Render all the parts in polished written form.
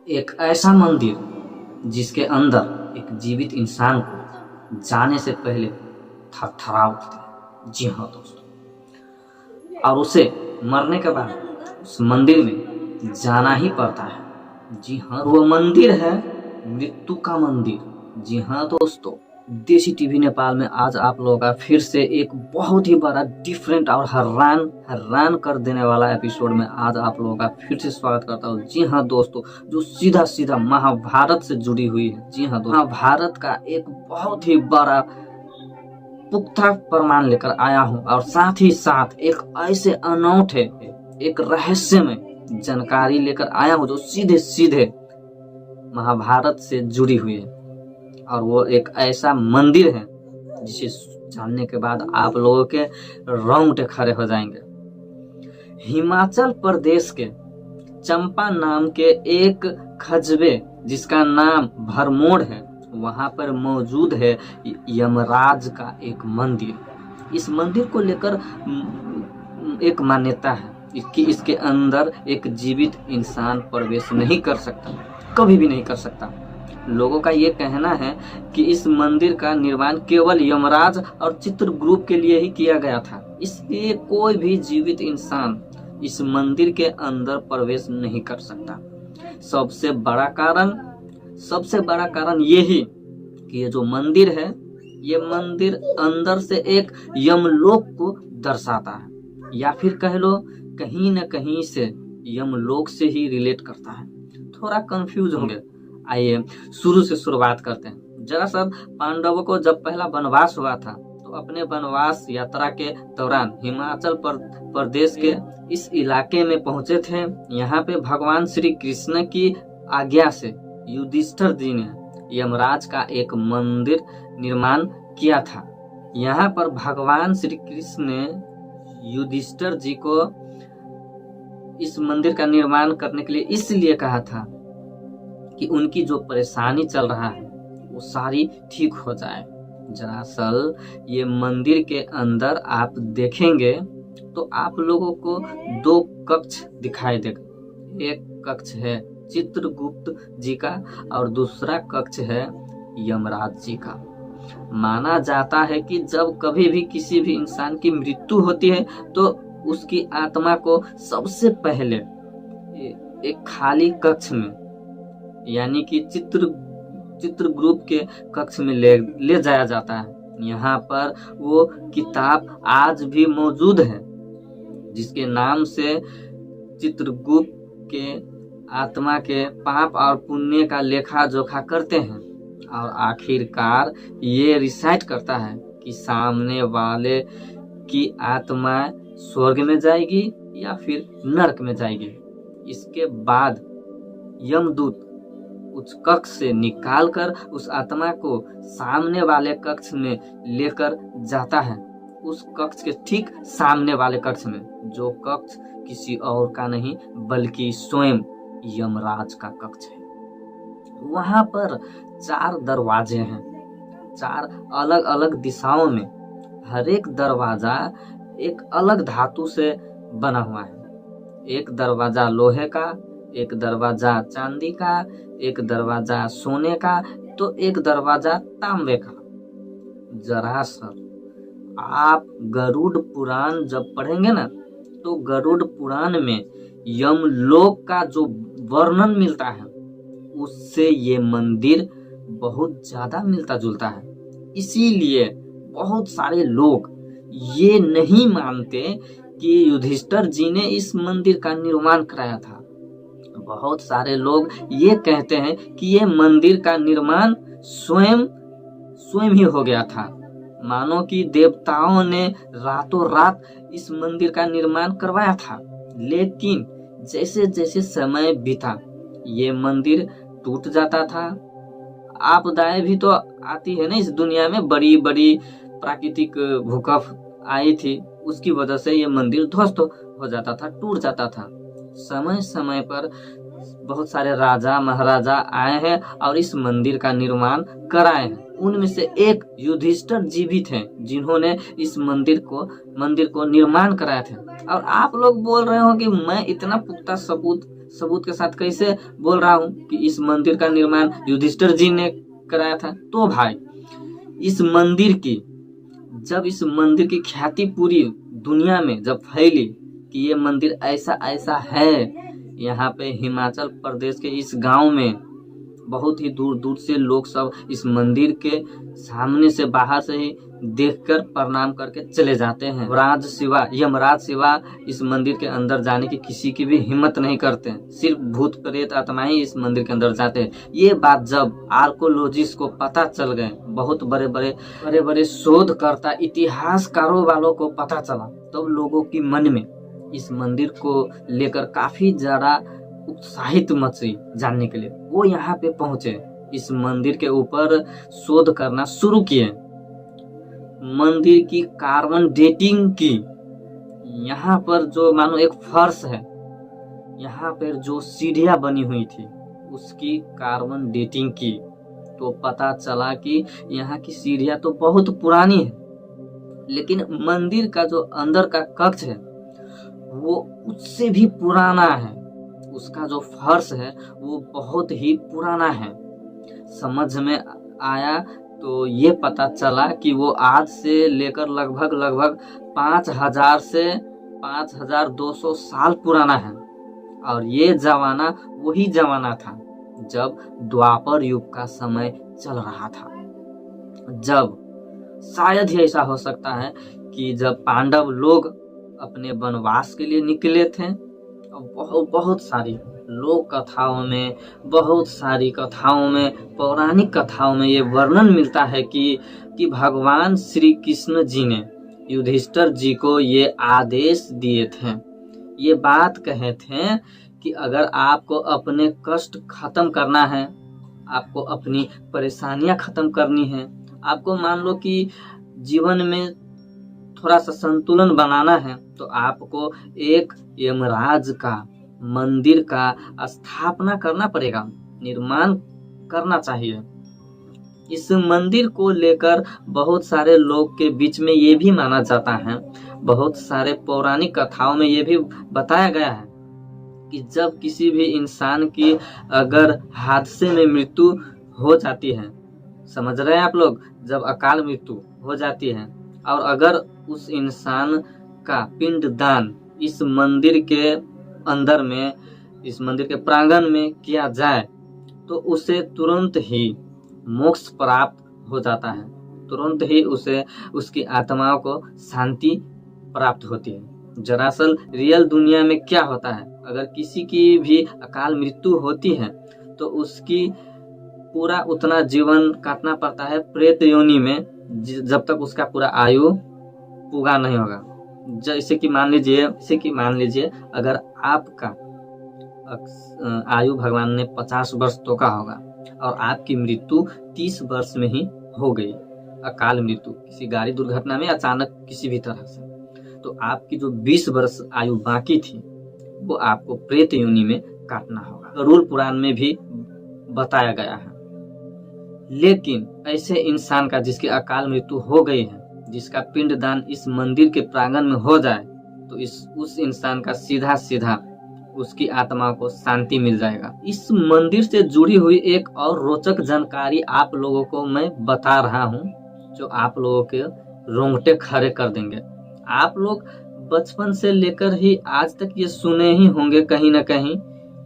एक ऐसा मंदिर जिसके अंदर एक जीवित इंसान को जाने से पहले थरथरा उठते हैं। जी हाँ दोस्तों, और उसे मरने के बाद उस मंदिर में जाना ही पड़ता है। जी हाँ, वो मंदिर है मृत्यु का मंदिर। जी हाँ दोस्तों, देसी टीवी नेपाल में आज आप लोगों का फिर से एक बहुत ही बड़ा डिफरेंट और हैरान कर देने वाला एपिसोड में आज आप लोगों का फिर से स्वागत करता हूँ। जी हाँ दोस्तों, जो सीधा सीधा महाभारत से जुड़ी हुई है। जी हाँ दोस्तों, महाभारत का एक बहुत ही बड़ा पुख्ता प्रमाण लेकर आया हूँ और साथ ही साथ एक ऐसे अनूठे एक रहस्यमय जानकारी लेकर आया हूँ जो सीधे सीधे महाभारत से जुड़ी हुई है। और वो एक ऐसा मंदिर है जिसे जानने के बाद आप लोगों के रोंगटे खड़े हो जाएंगे। हिमाचल प्रदेश के चंपा नाम के एक कस्बे जिसका नाम भरमौर है, वहां पर मौजूद है यमराज का एक मंदिर। इस मंदिर को लेकर एक मान्यता है कि इसके अंदर एक जीवित इंसान प्रवेश नहीं कर सकता, कभी भी नहीं कर सकता। लोगों का ये कहना है कि इस मंदिर का निर्माण केवल यमराज और चित्रगुप्त के लिए ही किया गया था, इसलिए कोई भी जीवित इंसान इस मंदिर के अंदर प्रवेश नहीं कर सकता। सबसे बड़ा कारण यही कि ये जो मंदिर है, ये मंदिर अंदर से एक यमलोक को दर्शाता है, या फिर कह लो कहीं न कहीं से यमलोक से ही रिलेट करता है। थोड़ा कंफ्यूज होंगे, आइए शुरू से शुरुआत करते हैं। दरअसल पांडवों को जब पहला वनवास हुआ था तो अपने वनवास यात्रा के दौरान हिमाचल प्रदेश के इस इलाके में पहुंचे थे। यहाँ पे भगवान श्री कृष्ण की आज्ञा से युधिष्ठिर जी ने यमराज का एक मंदिर निर्माण किया था। यहाँ पर भगवान श्री कृष्ण ने युधिष्ठिर जी को इस मंदिर का निर्माण करने के लिए इसलिए कहा था कि उनकी जो परेशानी चल रहा है वो सारी ठीक हो जाए। दरअसल ये मंदिर के अंदर आप देखेंगे तो आप लोगों को दो कक्ष दिखाई देगा। एक कक्ष है चित्रगुप्त जी का और दूसरा कक्ष है यमराज जी का। माना जाता है कि जब कभी भी किसी भी इंसान की मृत्यु होती है तो उसकी आत्मा को सबसे पहले एक खाली कक्ष में, यानी कि चित्रगुप्त के कक्ष में ले जाया जाता है। यहाँ पर वो किताब आज भी मौजूद है जिसके नाम से चित्रगुप्त के आत्मा के पाप और पुण्य का लेखा जोखा करते हैं और आखिरकार ये डिसाइड करता है कि सामने वाले की आत्मा स्वर्ग में जाएगी या फिर नरक में जाएगी। इसके बाद यमदूत उस कक्ष से निकालकर उस आत्मा को सामने वाले कक्ष में लेकर जाता है। उस कक्ष के ठीक सामने वाले कक्ष में, जो कक्ष किसी और का नहीं बल्कि स्वयं यमराज का कक्ष है। वहां पर 4 दरवाजे हैं, 4 अलग अलग दिशाओं में। हर एक दरवाजा एक अलग धातु से बना हुआ है। एक दरवाजा लोहे का, एक दरवाजा चांदी का, एक दरवाजा सोने का, तो एक दरवाजा तांबे का। जरा सर आप गरुड़ पुराण जब पढ़ेंगे ना, तो गरुड़ पुराण में यमलोक का जो वर्णन मिलता है उससे ये मंदिर बहुत ज्यादा मिलता जुलता है। इसीलिए बहुत सारे लोग ये नहीं मानते कि युधिष्ठिर जी ने इस मंदिर का निर्माण कराया था। बहुत सारे लोग ये कहते हैं कि ये मंदिर का निर्माण स्वयं ही हो गया था, मानो कि देवताओं ने रातों रात इस मंदिर का निर्माण करवाया था। लेकिन जैसे जैसे समय बीता ये मंदिर टूट जाता था। आपदाएं भी तो आती है ना इस दुनिया में, बड़ी बड़ी प्राकृतिक भूकंप आई थी, उसकी वजह से ये मंदिर ध्वस्त हो जाता था, टूट जाता था। समय समय पर बहुत सारे राजा महाराजा आए हैं और इस मंदिर का निर्माण कराए हैं। उनमें से एक युधिष्ठिर जी भी थे जिन्होंने इस मंदिर को निर्माण कराए थे। और आप लोग बोल रहे हो कि मैं इतना पुख्ता सबूत के साथ कैसे बोल रहा हूँ कि इस मंदिर का निर्माण युधिष्ठिर जी ने कराया था। तो भाई इस मंदिर की ख्याति पूरी दुनिया में जब फैली कि ये मंदिर ऐसा ऐसा है, यहाँ पे हिमाचल प्रदेश के इस गांव में बहुत ही दूर दूर से लोग सब इस मंदिर के सामने से बाहर से ही देखकर प्रणाम करके चले जाते हैं। यमराज सिवा इस मंदिर के अंदर जाने की किसी की भी हिम्मत नहीं करते, सिर्फ भूत प्रेत आत्माएं ही इस मंदिर के अंदर जाते हैं। ये बात जब आर्कोलॉजिस्ट को पता चल गए, बहुत बड़े बड़े शोधकर्ता इतिहासकारों वालों को पता चला, तब लोगों की मन में इस मंदिर को लेकर काफी ज्यादा उत्साहित मची जानने के लिए। वो यहाँ पे पहुंचे, इस मंदिर के ऊपर शोध करना शुरू किए, मंदिर की कार्बन डेटिंग की। यहाँ पर जो मानो एक फर्श है, यहाँ पर जो सीढ़ियां बनी हुई थी उसकी कार्बन डेटिंग की, तो पता चला कि यहाँ की सीढ़ियां तो बहुत पुरानी है, लेकिन मंदिर का जो अंदर का कक्ष है वो उससे भी पुराना है। उसका जो फर्श है वो बहुत ही पुराना है। समझ में आया तो ये पता चला कि वो आज से लेकर लगभग 5000 से 5200 साल पुराना है। और ये जमाना वही जमाना था जब द्वापर युग का समय चल रहा था, जब शायद ही ऐसा हो सकता है कि जब पांडव लोग अपने वनवास के लिए निकले थे। बहुत सारी लोक कथाओं में, बहुत सारी कथाओं में, पौराणिक कथाओं में ये वर्णन मिलता है कि भगवान श्री कृष्ण जी ने युधिष्ठिर जी को ये आदेश दिए थे, ये बात कहे थे कि अगर आपको अपने कष्ट खत्म करना है, आपको अपनी परेशानियां खत्म करनी है, आपको मान लो कि जीवन में थोड़ा सा संतुलन बनाना है, तो आपको एक यमराज का मंदिर का स्थापना करना पड़ेगा, निर्माण करना चाहिए। इस मंदिर को लेकर बहुत सारे लोग के बीच में ये भी माना जाता है, बहुत सारे पौराणिक कथाओं में ये भी बताया गया है कि जब किसी भी इंसान की अगर हादसे में मृत्यु हो जाती है, समझ रहे हैं आप लोग, जब अकाल मृत्यु हो जाती है और अगर उस इंसान का पिंडदान इस मंदिर के अंदर में, इस मंदिर के प्रांगण में किया जाए तो उसे तुरंत ही मोक्ष प्राप्त हो जाता है, तुरंत ही उसे उसकी आत्माओं को शांति प्राप्त होती है। दरअसल रियल दुनिया में क्या होता है, अगर किसी की भी अकाल मृत्यु होती है तो उसकी पूरा उतना जीवन काटना पड़ता है प्रेत योनि में, जब तक उसका पूरा आयु पूरा नहीं होगा। जैसे कि मान लीजिए अगर आपका आयु भगवान ने 50 वर्ष तो का होगा और आपकी मृत्यु 30 वर्ष में ही हो गई, अकाल मृत्यु किसी गाड़ी दुर्घटना में अचानक किसी भी तरह से, तो आपकी जो 20 वर्ष आयु बाकी थी वो आपको प्रेत योनि में काटना होगा, गरुड़ पुराण में भी बताया गया है। लेकिन ऐसे इंसान का जिसकी अकाल मृत्यु हो गई है, जिसका पिंडदान इस मंदिर के प्रांगण में हो जाए तो उस इंसान का सीधा उसकी आत्मा को शांति मिल जाएगा। इस मंदिर से जुड़ी हुई एक और रोचक जानकारी आप लोगों को मैं बता रहा हूँ, जो आप लोगों के रोंगटे खड़े कर देंगे। आप लोग बचपन से लेकर ही आज तक ये सुने ही होंगे, कहीं ना कहीं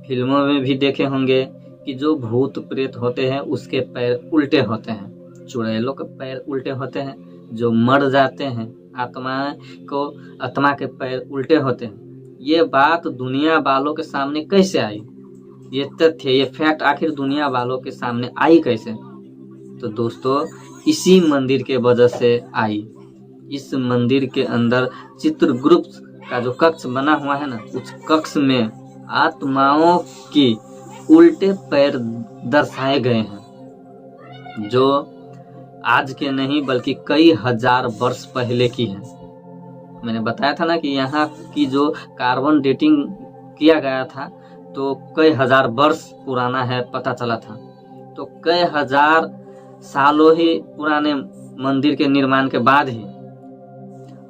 फिल्मों में भी देखे होंगे कि जो भूत प्रेत होते हैं उसके पैर उल्टे होते हैं, चुड़ैलों के पैर उल्टे होते हैं, जो मर जाते हैं आत्मा के पैर उल्टे होते हैं। ये बात दुनिया वालों के सामने कैसे आई, ये तथ्य, ये फैक्ट आखिर दुनिया वालों के सामने आई कैसे? तो दोस्तों इसी मंदिर के वजह से आई। इस मंदिर के अंदर चित्रगुप्त का जो कक्ष बना हुआ है ना, उस कक्ष में आत्माओं की उल्टे पैर दर्शाए गए हैं, जो आज के नहीं बल्कि कई हजार वर्ष पहले की है। मैंने बताया था ना कि यहाँ की जो कार्बन डेटिंग किया गया था तो कई हजार वर्ष पुराना है, पता चला था। तो कई हजार सालों ही पुराने मंदिर के निर्माण के बाद ही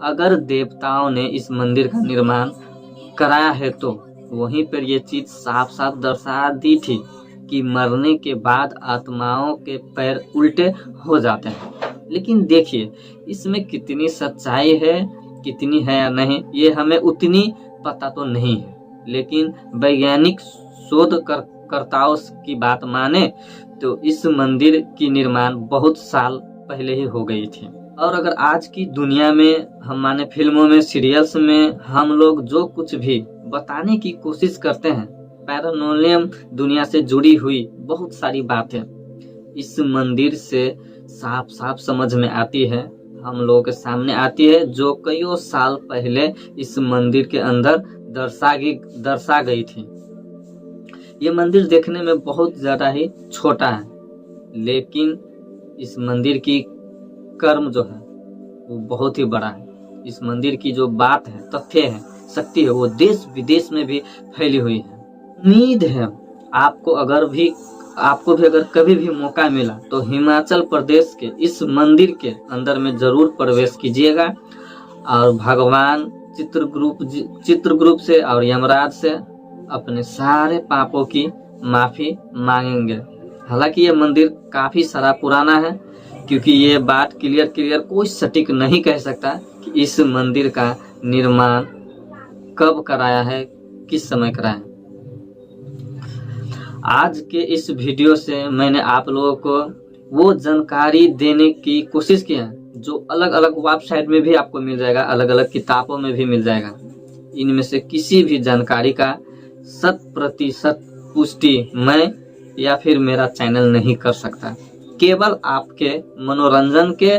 अगर देवताओं ने इस मंदिर का निर्माण कराया है तो वहीं पर ये चीज साफ साफ दर्शा दी थी कि मरने के बाद आत्माओं के पैर उल्टे हो जाते हैं। लेकिन देखिए इसमें कितनी सच्चाई है, कितनी है या नहीं, ये हमें उतनी पता तो नहीं है। लेकिन वैज्ञानिक शोधकर्ताओं की बात माने तो इस मंदिर की निर्माण बहुत साल पहले ही हो गई थी। और अगर आज की दुनिया में हम माने फिल्मों में, सीरियल्स में हम लोग जो कुछ भी बताने की कोशिश करते हैं, पैरानॉर्मल दुनिया से जुड़ी हुई बहुत सारी बातें इस मंदिर से साफ साफ समझ में आती है, हम लोगों के सामने आती है, जो कईयों साल पहले इस मंदिर के अंदर दर्शा गई थी। ये मंदिर देखने में बहुत ज्यादा ही छोटा है, लेकिन इस मंदिर की कर्म जो है वो बहुत ही बड़ा है। इस मंदिर की जो बात है, तथ्य है, शक्ति है, वो देश विदेश में भी फैली हुई है। उम्मीद है आपको भी अगर कभी भी मौका मिला तो हिमाचल प्रदेश के इस मंदिर के अंदर में जरूर प्रवेश कीजिएगा और भगवान चित्रगुप्त से और यमराज से अपने सारे पापों की माफी मांगेंगे। हालांकि ये मंदिर काफी सारा पुराना है, क्योंकि ये बात क्लियर कोई सटीक नहीं कह सकता कि इस मंदिर का निर्माण कब कराया है, किस समय कराया है। आज के इस वीडियो से मैंने आप लोगों को वो जानकारी देने की कोशिश की है जो अलग अलग वेबसाइट में भी आपको मिल जाएगा, अलग अलग किताबों में भी मिल जाएगा। इनमें से किसी भी जानकारी का 100% पुष्टि मैं या फिर मेरा चैनल नहीं कर सकता। केवल आपके मनोरंजन के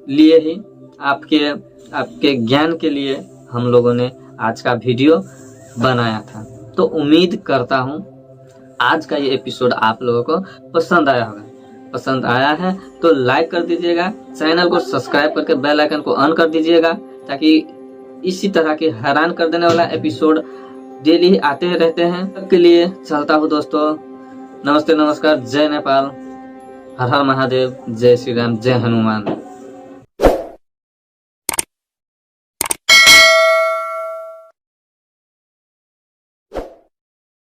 लिए ही, आपके ज्ञान के लिए हम लोगों ने आज का वीडियो बनाया था। तो उम्मीद करता हूँ आज का ये एपिसोड आप लोगों को पसंद आया होगा। पसंद आया है तो लाइक कर दीजिएगा, चैनल को सब्सक्राइब करके बेल आइकन को ऑन कर दीजिएगा, ताकि इसी तरह के हैरान कर देने वाला एपिसोड डेली आते रहते हैं। तब के लिए चलता हूँ दोस्तों। नमस्ते, नमस्कार, जय नेपाल, हर हर महादेव, जय श्री राम, जय हनुमान।